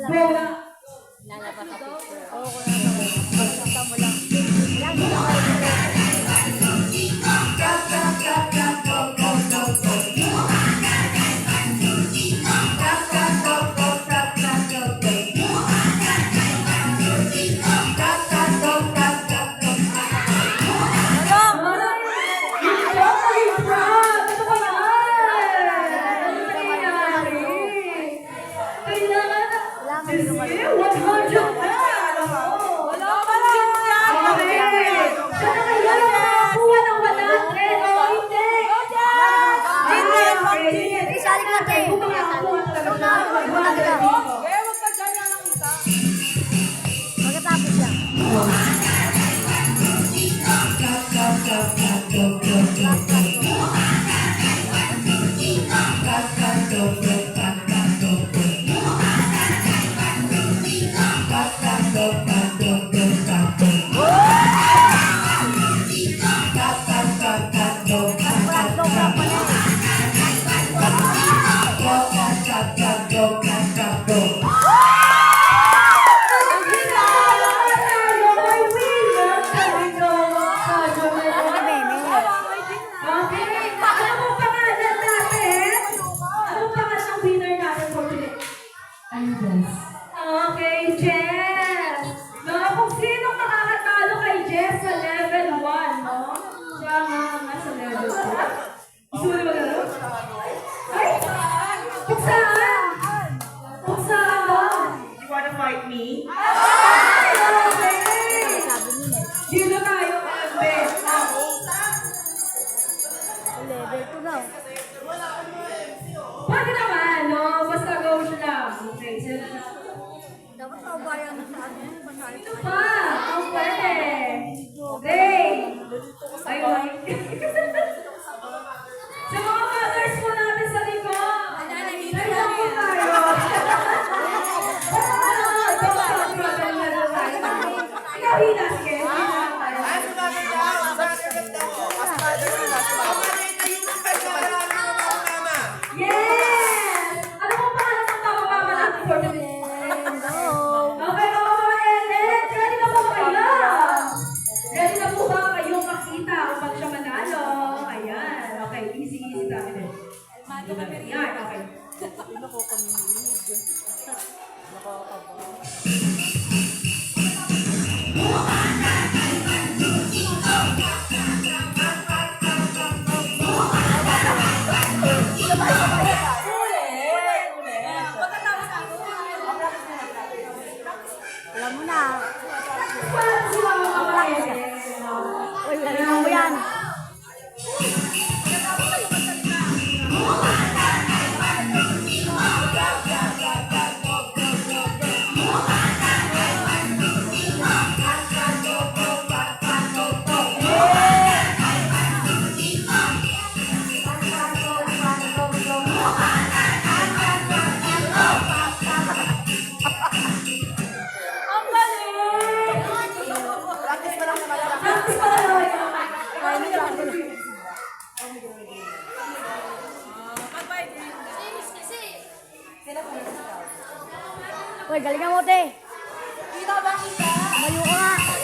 Lalabas sa picture. Oo, kung nakita mo lang. Lang dito kayo. Pagkatapos yan. Okay, Jess! Mga kung sino makakatalo kay Jess sa level 1, no? Siya nga sa level 2. Gusto mo na magano? Ay! Kung saan? Kung saan ba? You wanna fight me? Ay! Okay! Sabi nila. Dito tayo, Ambe. Level 2 na. Pwede naman, no? Basta go siya lang. Okay, sino? Dapat kaubayan na sa atin. Ito pa! Ang pwede! Okay! Ayun. Sa mga mothers po natin sa likod! Nandiyan po tayo! Ikaw, Hina, sige. Yes! Ano po pangalan ng papa-mama natin for today? Okay, mga Ellen, ready na po ba kayo? Ready na po ba kayong makita upang siya manalo? Ayan, okay, easy tayo din. Yan, okay. Alam mo na. Paano sila mga Ellen? Uy, galingan mo yan. Ang galing! Practice pa lang. Uy, galingan mo, te. Kita ba kita? Mayo ka nga.